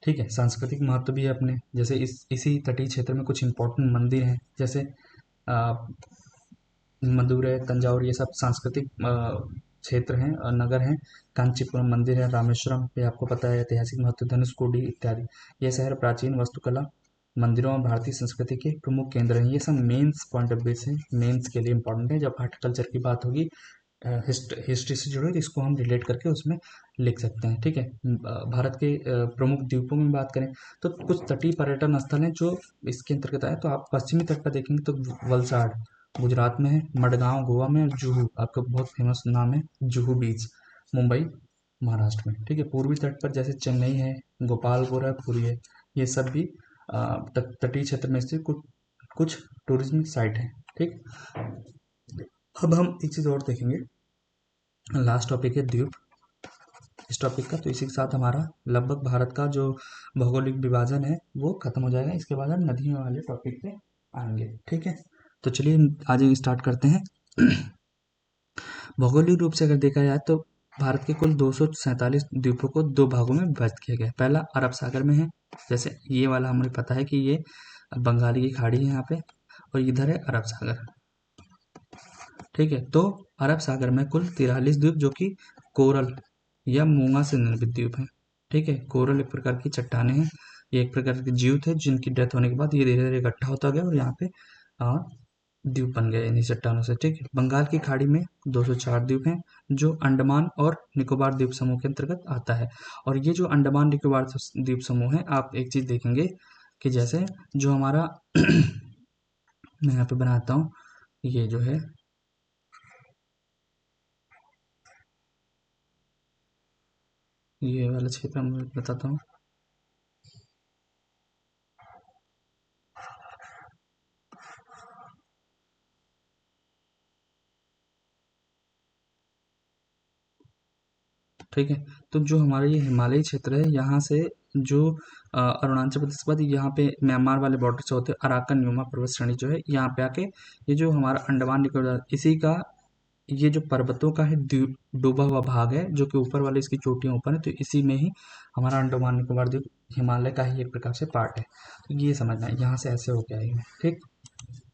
ठीक है, सांस्कृतिक महत्व भी है अपने, जैसे इसी तटीय क्षेत्र में कुछ इंपॉर्टेंट मंदिर हैं, जैसे मदुरै, तंजावुर, ये सब सांस्कृतिक क्षेत्र हैं और नगर हैं। कांचीपुरम मंदिर है, रामेश्वरम पे आपको पता है ऐतिहासिक महत्व, धनुषकोडी इत्यादि। ये शहर प्राचीन वास्तुकला, मंदिरों और भारतीय संस्कृति के प्रमुख केंद्र हैं। ये सब मेंस पॉइंट ऑफ व्यू से, मेंस के लिए इंपॉर्टेंट है। जब हॉर्टिकल्चर की बात होगी, हिस्ट्री से जुड़े, तो इसको हम रिलेट करके उसमें लिख सकते हैं। ठीक है, भारत के प्रमुख द्वीपों में बात करें तो कुछ तटीय पर्यटन स्थल हैं जो इसके अंतर्गत आए, तो आप पश्चिमी तट पर देखेंगे तो वलसाड़ गुजरात में है, मडगांव गोवा में, और जुहू, आपका बहुत फेमस नाम है जुहू बीच, मुंबई महाराष्ट्र में। ठीक है, पूर्वी तट पर जैसे चेन्नई है, गोपालपुरी है, ये सब भी तटीय क्षेत्र में स्थित कुछ कुछ टूरिज्म साइट है। ठीक, अब हम एक चीज़ और देखेंगे, लास्ट टॉपिक है द्वीप इस टॉपिक का, तो इसी के साथ हमारा लगभग भारत का जो भौगोलिक विभाजन है वो खत्म हो जाएगा। इसके बाद हम नदियों वाले टॉपिक पे आएंगे। ठीक है, तो चलिए आज स्टार्ट करते हैं। भौगोलिक रूप से अगर देखा जाए तो भारत के कुल 247 द्वीपों को दो भागों में विभाजित किया गया है। पहला अरब सागर में है, जैसे ये वाला हमें पता है कि ये बंगाली की खाड़ी है यहाँ पे, और इधर है अरब सागर। ठीक है, तो अरब सागर में कुल 43 द्वीप जो कि कोरल या मूंगा से निर्मित द्वीप हैं। ठीक है, कोरल एक प्रकार की चट्टाने हैं, ये एक प्रकार के जीव थे जिनकी डेथ होने के बाद ये धीरे धीरे इकट्ठा होता गया और यहाँ पे आ, द्वीप बन गए इन्हीं चट्टानों से। ठीक है, बंगाल की खाड़ी में 204 द्वीप हैं जो अंडमान और निकोबार द्वीप समूह के अंतर्गत आता है। और ये जो अंडमान निकोबार द्वीप समूह है, आप एक चीज देखेंगे कि जैसे जो हमारा मैं यहाँ पे बनाता हूँ, ये जो है ये वाला क्षेत्र मैं बताता हूँ। ठीक है, तो जो हमारा ये हिमालयी क्षेत्र है, यहाँ से जो अरुणाचल प्रदेश के बाद यहाँ पे म्यांमार वाले बॉर्डर से होते हैं, अराकन यूमा पर्वत श्रेणी जो है यहाँ पे आके ये जो हमारा अंडमान निकोबार इसी का ये जो पर्वतों का है डूबा हुआ भाग है, जो कि ऊपर वाले इसकी चोटियां ऊपर है, तो इसी में ही हमारा अंडमान निकोबार द्वीप हिमालय का ही एक प्रकार से पार्ट है। तो ये समझना है, यहाँ से ऐसे होके आएगा, ठीक।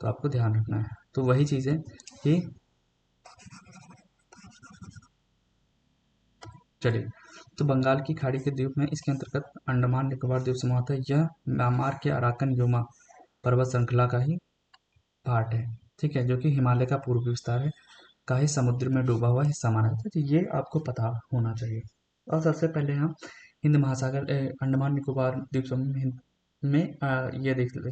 तो आपको ध्यान रखना है। तो वही चीज़ है कि चलिए, तो बंगाल की खाड़ी के द्वीप में इसके अंतर्गत अंडमान निकोबार द्वीप समूह आता है। यह म्यांमार के अराकन योमा पर्वत श्रृंखला का ही पार्ट है, ठीक है, जो कि हिमालय का पूर्वी विस्तार है, का ही समुद्र में डूबा हुआ हिस्सा माना जाता है। तो ये आपको पता होना चाहिए। और सबसे पहले हम हिंद महासागर अंडमान निकोबार द्वीप समूह में ये देख ले,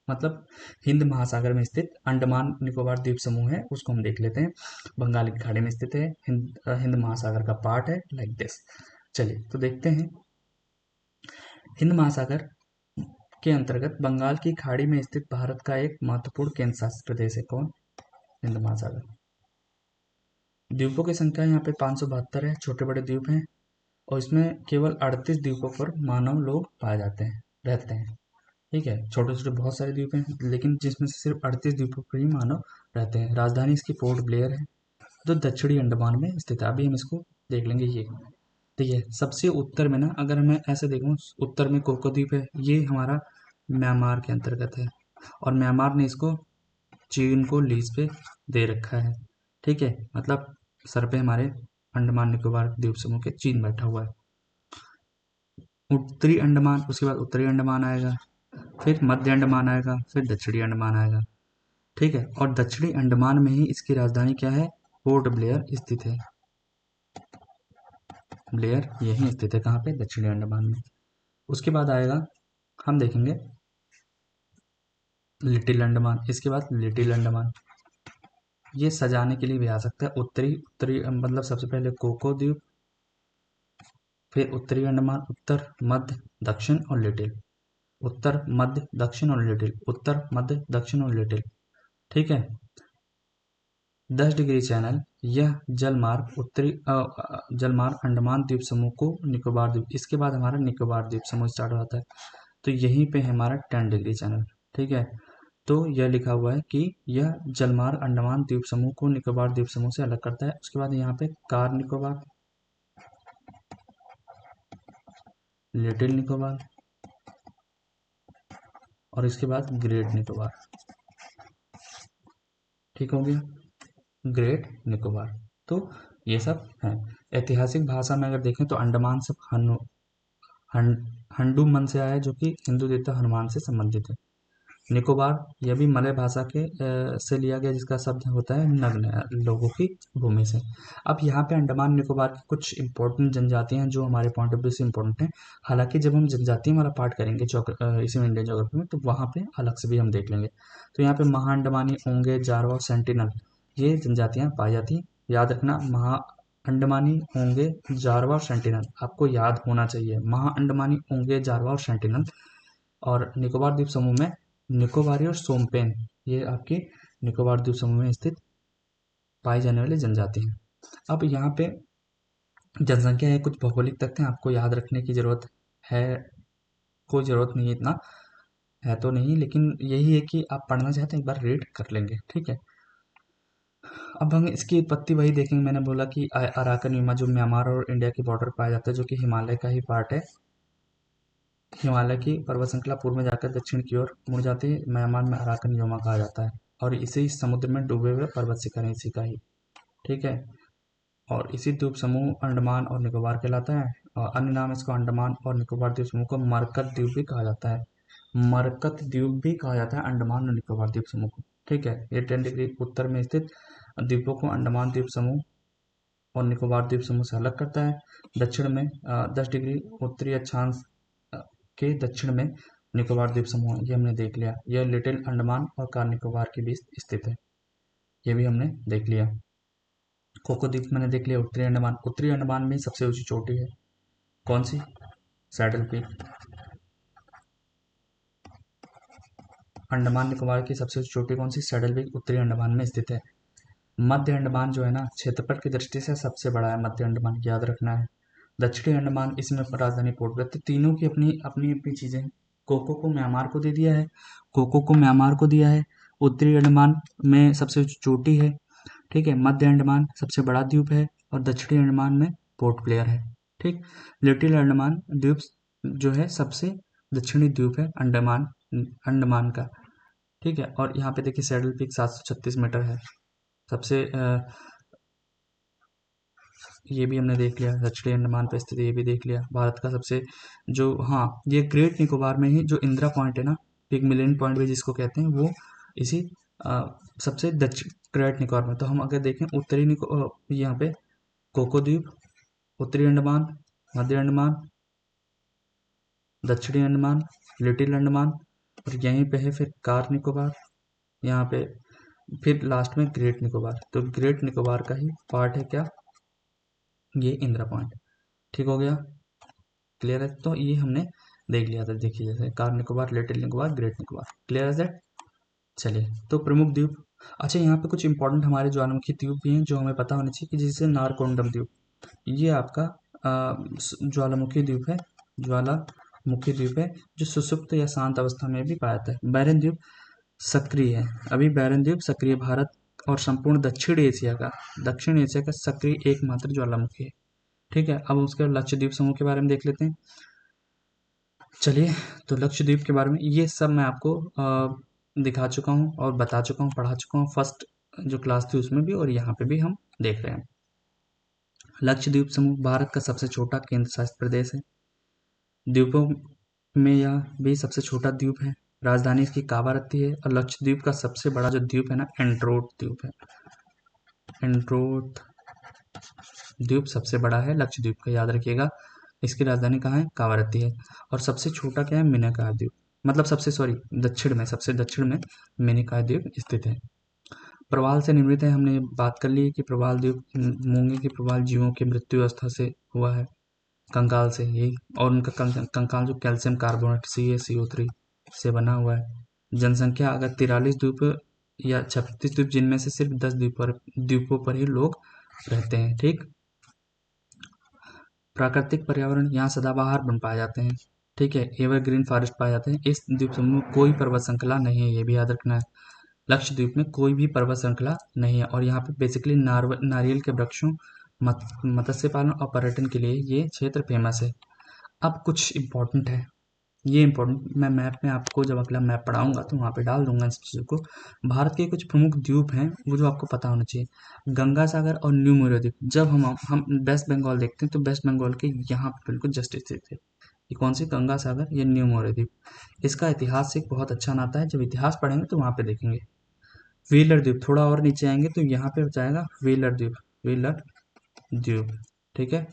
मतलब हिंद महासागर में स्थित अंडमान निकोबार द्वीप समूह है, उसको हम देख लेते हैं। बंगाल की खाड़ी में स्थित है, हिंद महासागर का पार्ट है, लाइक दिस। चलिए तो देखते हैं। हिंद महासागर के अंतर्गत बंगाल की खाड़ी में स्थित भारत का एक महत्वपूर्ण केंद्र शासित प्रदेश है। कौन? हिंद महासागर। द्वीपों की संख्या यहाँ पे 572 है, छोटे बड़े द्वीप हैं, और इसमें केवल 38 द्वीपों पर मानव लोग पाए जाते हैं, रहते हैं, ठीक है। छोटे छोटे बहुत सारे द्वीप हैं, लेकिन जिसमें से सिर्फ 38 द्वीपों पर ही मानव रहते हैं। राजधानी इसकी पोर्ट ब्लेयर है, जो दक्षिणी अंडमान में स्थित है। अभी हम इसको देख लेंगे। ये ठीक है, सबसे उत्तर में ना, अगर मैं ऐसे देखूँ, उत्तर में कोको द्वीप है, ये हमारा म्यांमार के अंतर्गत है, और म्यांमार ने इसको चीन को लीज पे दे रखा है, ठीक है। मतलब सर पे हमारे अंडमान निकोबार द्वीप समूह के चीन बैठा हुआ है। उत्तरी अंडमान, उसके बाद उत्तरी अंडमान आएगा, फिर मध्य अंडमान आएगा, फिर दक्षिणी अंडमान आएगा, ठीक है। और दक्षिणी अंडमान में ही इसकी राजधानी क्या है? पोर्ट ब्लेयर स्थित है। ब्लेयर यहीं स्थित है, कहाँ पे? दक्षिणी अंडमान में। उसके बाद आएगा, हम देखेंगे लिटिल अंडमान, इसके बाद लिटिल अंडमान। ये सजाने के लिए भी आ सकता है। उत्तरी उत्तरी मतलब सबसे पहले कोको द्वीप, फिर उत्तरी अंडमान, उत्तर मध्य दक्षिण और लिटिल, उत्तर मध्य दक्षिण और लिटिल, उत्तर मध्य दक्षिण और लिटिल, ठीक है। 10 डिग्री चैनल, यह जलमार्ग जलमार्ग अंडमान द्वीप समूह को निकोबार द्वीप, इसके बाद हमारा निकोबार द्वीप समूह स्टार्ट होता है। तो यहीं पे हमारा 10 डिग्री चैनल, ठीक है। तो यह लिखा हुआ है कि यह जलमार्ग अंडमान द्वीप समूह को निकोबार द्वीप समूह से अलग करता है। उसके बाद यहाँ पे कार निकोबार, लिटिल निकोबार, और इसके बाद ग्रेट निकोबार, ठीक हो गया, ग्रेट निकोबार। तो ये सब है। ऐतिहासिक भाषा में अगर देखें तो अंडमान से हन, हंडूमन से आया है, जो कि हिंदू देवता हनुमान से संबंधित है। निकोबार, यह भी मलय भाषा के से लिया गया, जिसका शब्द होता है नग्न, लोगों की भूमि से। अब यहाँ पे अंडमान निकोबार की कुछ इंपॉर्टेंट जनजातियां हैं, जो हमारे पॉइंट ऑफ व्यू से इंपॉर्टेंट हैं। हालांकि जब हम जनजातियों वाला पार्ट करेंगे इसी में इंडियन ज्योग्राफी में, तो वहाँ पे अलग से भी हम देख लेंगे। तो यहाँ पे महा अंडमानी, ओंगे, जारवा, सेंटिनल, ये जनजातियां पाई जाती हैं। याद रखना, महा अंडमानी, ओंगे, जारवा और सेंटिनल आपको याद होना चाहिए। महा अंडमानी, ओंगे, जारवा और सेंटिनल। और निकोबार द्वीप समूह में निकोबारी और सोमपेन, ये आपकी निकोबार द्वीप समूह में स्थित पाई जाने वाली जनजाति हैं। अब यहाँ पे जनसंख्या है, कुछ भौगोलिक तथ्य आपको याद रखने की जरूरत है, कोई जरूरत नहीं है, इतना है तो नहीं, लेकिन यही है कि आप पढ़ना चाहते हैं एक बार रीड कर लेंगे, ठीक है। अब हम इसकी उत्पत्ति वही देखेंगे। मैंने बोला कि अराकन यमा, जो म्यांमार और इंडिया के बॉर्डर पाया जाता है, जो कि हिमालय का ही पार्ट है। हिमालय की पर्वत श्रृंखला पूर्व में जाकर दक्षिण की ओर मुड़ जाती है। म्यांमार में अराकन योमा कहा जाता है, और इसी समुद्र में डूबे हुए पर्वत शिखर है इसी का ही, ठीक है। और इसी द्वीप समूह अंडमान और निकोबार कहलाता है। और अन्य नाम इसको अंडमान और निकोबार द्वीप समूह को मरकत द्वीप भी कहा जाता है। मरकत द्वीप भी कहा जाता है अंडमान और निकोबार द्वीप समूह को, ठीक है। ये 10 डिग्री उत्तर में स्थित द्वीपों को अंडमान द्वीप समूह और निकोबार द्वीप समूह से अलग करता है। दक्षिण में 10 डिग्री उत्तरी अक्षांश के दक्षिण में निकोबार द्वीप समूह, ये हमने देख लिया। यह लिटिल अंडमान और कार निकोबार के बीच स्थित है, ये भी हमने देख लिया। कोको द्वीप मैंने देख लिया। उत्तरी अंडमान, उत्तरी अंडमान में सबसे ऊंची चोटी है, कौन सी? Saddle peak. अंडमान निकोबार की सबसे ऊंची चोटी कौन सी? सैडल पीक, उत्तरी अंडमान में स्थित है। मध्य अंडमान जो है ना, क्षेत्रफल की दृष्टि से सबसे बड़ा है मध्य अंडमान, याद रखना है। दक्षिणी अंडमान, इसमें राजधानी पोर्ट ब्लेयर, तो तीनों की अपनी अपनी अपनी चीजें हैं। कोको को म्यांमार को दे दिया है, कोको को म्यांमार को दिया है। उत्तरी अंडमान में सबसे ऊंची चोटी है, ठीक है। मध्य अंडमान सबसे बड़ा द्वीप है और दक्षिणी अंडमान में पोर्ट ब्लेयर है। ठीक। लिटिल अंडमान द्वीप जो है सबसे दक्षिणी द्वीप है अंडमान अंडमान का। ठीक है। और यहाँ पे देखिए सैडल पीक 736 मीटर है। सबसे ये भी हमने देख लिया, दक्षिणी अंडमान पे स्थित ये भी देख लिया। भारत का सबसे जो, हाँ, ये ग्रेट निकोबार में ही जो इंदिरा पॉइंट है ना, पिगमिलियन पॉइंट भी जिसको कहते हैं, वो इसी सबसे दक्षिण ग्रेट निकोबार में। तो हम अगर देखें उत्तरी यहाँ पे कोको द्वीप, उत्तरी अंडमान, मध्य अंडमान, दक्षिणी अंडमान, लिटिल अंडमान, और यहीं पे है फिर कार निकोबार, यहाँ पे फिर लास्ट में ग्रेट निकोबार। तो ग्रेट निकोबार का ही पार्ट है क्या, ये इंदिरा पॉइंट। ठीक हो गया, क्लियर है। तो ये हमने देख लिया था। देखिए जैसे car Nicobar, little Nicobar, great Nicobar, clear है दैट। चलिए, तो प्रमुख द्वीप। अच्छा, यहाँ पे कुछ इंपॉर्टेंट हमारे ज्वालामुखी द्वीप भी हैं जो हमें पता होना चाहिए, कि जैसे नारकोंडम द्वीप, ये आपका ज्वालामुखी द्वीप है। ज्वालामुखी द्वीप है जो सुषुप्त या शांत अवस्था में भी पाया जाता है। बैरन द्वीप सक्रिय है। अभी बैरन द्वीप सक्रिय भारत और संपूर्ण दक्षिण एशिया का सक्रिय एकमात्र ज्वालामुखी है। ठीक है। अब उसके बाद लक्षद्वीप समूह के बारे में देख लेते हैं। चलिए, तो लक्षद्वीप के बारे में ये सब मैं आपको दिखा चुका हूँ और बता चुका हूँ, पढ़ा चुका हूँ। फर्स्ट जो क्लास थी उसमें भी और यहाँ पे भी हम देख रहे हैं। लक्षद्वीप समूह भारत का सबसे छोटा केंद्र शासित प्रदेश है। द्वीपों में यह भी सबसे छोटा द्वीप है। राजधानी इसकी कावारत्ती है। और लक्षद्वीप का सबसे बड़ा जो द्वीप है ना, एंड्रोट द्वीप है। एंड्रोट द्वीप सबसे बड़ा है लक्षद्वीप का, याद रखिएगा। इसकी राजधानी कहाँ है, कावारत्ती है। और सबसे छोटा क्या है, मिनिकॉय द्वीप, मतलब सबसे दक्षिण में मिनिकॉय द्वीप स्थित है। प्रवाल से निर्मित है, हमने बात कर ली कि प्रवाल द्वीप मूंगे के प्रवाल जीवों की मृत्यु अवस्था से हुआ है, कंकाल से यही। और उनका कंकाल जो कैल्शियम कार्बोनेट CaCO3 से बना हुआ है। जनसंख्या अगर 43 द्वीप या 36 द्वीप, जिनमें से सिर्फ 10 द्वीपों पर ही लोग रहते हैं। ठीक। प्राकृतिक पर्यावरण, यहाँ सदाबहार वन पाए जाते हैं। ठीक है। एवरग्रीन फॉरेस्ट पाए जाते हैं। इस द्वीप समूह में कोई पर्वत श्रृंखला नहीं है, ये भी याद रखना है। लक्षद्वीप में कोई भी पर्वत श्रृंखला नहीं है। और यहाँ पे बेसिकली नारियल के वृक्षों, मत्स्य पालन और पर्यटन के लिए ये क्षेत्र फेमस है। अब कुछ इम्पोर्टेंट है, ये इम्पोर्टेंट मैं मैप में आपको जब अगला मैप पढ़ाऊंगा तो वहाँ पे डाल दूंगा इस चीज़ों को। भारत के कुछ प्रमुख द्वीप हैं वो जो आपको पता होना चाहिए। गंगा सागर और न्यू मोरिया द्वीप। जब हम वेस्ट बंगाल देखते हैं तो वेस्ट बंगाल के यहाँ पे बिल्कुल जस्ट स्थित है। ये कौन सी, गंगा सागर या न्यू मोरिया द्वीप। इसका इतिहास से बहुत अच्छा नाता है, जब इतिहास पढ़ेंगे तो वहाँ पे देखेंगे। व्हीलर द्वीप, थोड़ा और नीचे आएंगे तो यहाँ पे जाएगा व्हीलर द्वीप। व्हीलर द्वीप, ठीक है।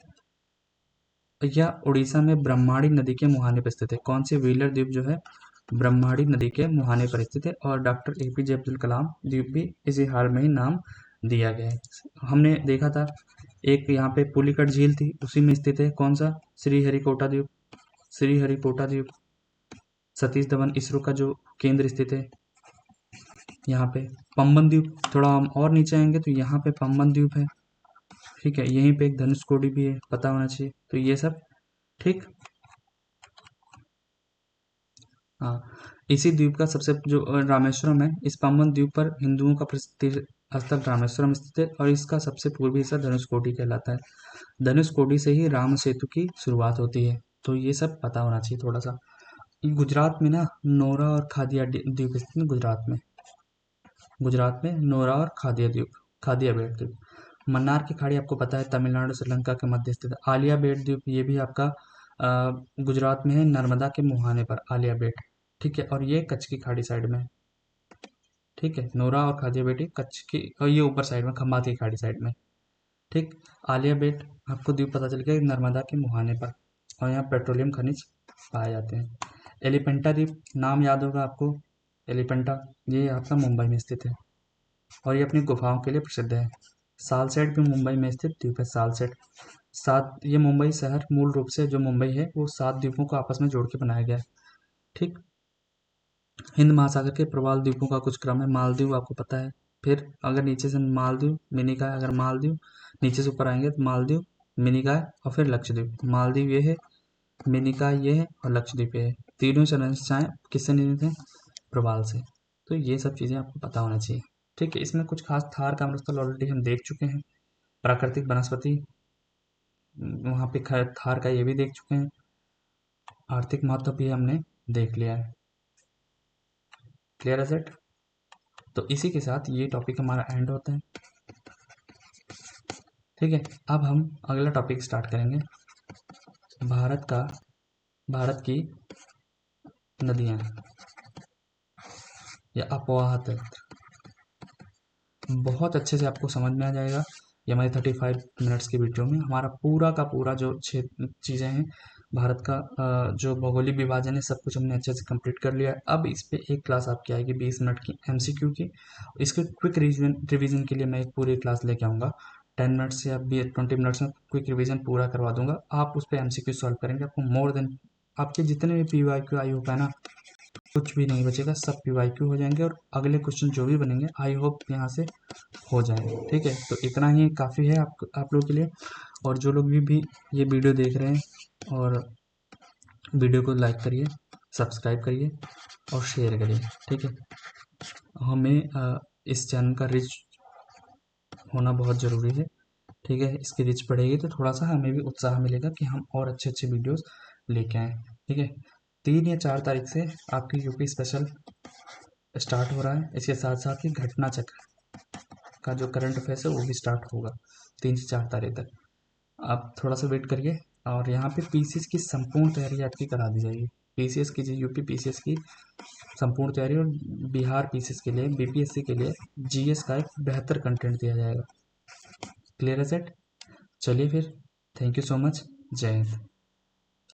यह उड़ीसा में ब्रह्माणी नदी के मुहाने पर स्थित है। कौन सी, व्हीलर द्वीप जो है ब्रह्माणी नदी के मुहाने पर स्थित है। और डॉक्टर APJ अब्दुल कलाम द्वीप भी इसी हाल में ही नाम दिया गया है। हमने देखा था एक यहाँ पे पुलिकट झील थी, उसी में स्थित है। कौन सा, श्रीहरिकोटा द्वीप। श्रीहरिकोटा द्वीप। सतीश धवन इसरो का जो केंद्र स्थित है यहाँ पे। पंबन द्वीप, थोड़ा हम और नीचे आएंगे तो यहाँ पे पंबन द्वीप है। ठीक है। यहीं पे एक धनुषकोडी भी है, पता होना चाहिए। तो ये सब ठीक। हाँ, इसी द्वीप का सबसे जो रामेश्वरम है, इस पावन द्वीप पर हिंदुओं का प्रसिद्ध स्थल रामेश्वरम स्थित है। और इसका सबसे पूर्वी हिस्सा धनुषकोडी कहलाता है। धनुषकोडी से ही राम सेतु की शुरुआत होती है। तो ये सब पता होना चाहिए थोड़ा सा। गुजरात में ना नोरा और खादिया द्वीप स्थित है। गुजरात में नोरा और खादिया बेट द्वीप। मन्नार की खाड़ी आपको पता है तमिलनाडु श्रीलंका के मध्य स्थित है। आलिया बेट द्वीप, ये भी आपका गुजरात में है, नर्मदा के मुहाने पर आलिया बेट। ठीक है। और ये कच्छ की खाड़ी साइड में है। ठीक है। नोरा और खादिया बेट कच्छ की, और ये ऊपर साइड में खम्बात की खाड़ी साइड में। ठीक। आलिया बेट आपको द्वीप पता चल गया, नर्मदा के मुहाने पर। और यहाँ पेट्रोलियम खनिज पाए जाते हैं। एलिफेंटा द्वीप, नाम याद होगा आपको, एलिफेंटा, ये आपका मुंबई में स्थित है। और ये अपनी गुफाओं के लिए प्रसिद्ध है। सालसेट भी मुंबई में स्थित द्वीप है। सालसेट, ये मुंबई शहर, मूल रूप से जो मुंबई है वो 7 द्वीपों को आपस में जोड़ के बनाया गया है। ठीक। हिंद महासागर के प्रवाल द्वीपों का कुछ क्रम है। मालदीव आपको पता है। फिर अगर नीचे से मालदीव, मिनिकॉय, अगर मालदीव नीचे से ऊपर आएंगे तो मालदीव, मिनिकॉय और फिर लक्षद्वीप। मालदीव ये है, मिनिकॉय ये है और लक्षद्वीप ये है। तीनों संरचनाएं किससे निर्मित हैं, प्रवाल से। तो ये सब चीज़ें आपको पता होना चाहिए। ठीक है, इसमें कुछ खास थार का मरुस्थल ऑलरेडी हम देख चुके हैं, प्राकृतिक वनस्पति वहाँ पे थार का ये भी देख चुके हैं, आर्थिक महत्व भी हमने देख लिया है। क्लियर है सेट? तो इसी के साथ ये टॉपिक हमारा एंड होता है। ठीक है, अब हम अगला टॉपिक स्टार्ट करेंगे, भारत की नदियाँ या अपवाह तंत्र। बहुत अच्छे से आपको समझ में आ जाएगा। ये हमारी 35 मिनट्स की वीडियो में हमारा पूरा का पूरा जो चीज़ें हैं, भारत का जो भौगोलिक विभाजन है, सब कुछ हमने अच्छे से कंप्लीट कर लिया है। अब इस पे एक क्लास आपकी आएगी 20 मिनट की एमसीक्यू की। इसके क्विक रिवीजन के लिए मैं एक पूरी क्लास लेके आऊँगा, 10 मिनट्स या 20 मिनट्स में क्विक रिवीजन पूरा करवा दूंगा। आप उस पर एमसीक्यू सॉल्व करेंगे, आपको मोर देन आपके जितने भी पीवाईक्यू आई होगा ना, कुछ भी नहीं बचेगा, सब पीवाईक्यू हो जाएंगे और अगले क्वेश्चन जो भी बनेंगे आई होप यहाँ से हो जाए। ठीक है, तो इतना ही काफ़ी है आप लोग के लिए। और जो लोग भी ये वीडियो देख रहे हैं, और वीडियो को लाइक करिए, सब्सक्राइब करिए और शेयर करिए। ठीक है, हमें इस चैनल का रिच होना बहुत ज़रूरी है। ठीक है, इसकी रिच बढ़ेगी तो थोड़ा सा हमें भी उत्साह मिलेगा कि हम और अच्छे अच्छे वीडियोस लेके आएँ। ठीक है, 3 या 4 तारीख से आपकी यूपी स्पेशल स्टार्ट हो रहा है। इसके साथ साथ ही घटना चक्र का जो करंट अफेयर्स है वो भी स्टार्ट होगा 3 से 4 तारीख तक। आप थोड़ा सा वेट करिए। और यहाँ पे पीसीएस की संपूर्ण तैयारी आपकी करा दी जाएगी। पीसीएस की, यूपी पीसीएस की संपूर्ण तैयारी, और बिहार पीसीएस के लिए, बीपीएससी के लिए जीएस का एक बेहतर कंटेंट दिया जाएगा। क्लियर है सेट? चलिए फिर, थैंक यू सो मच, जय हिंद।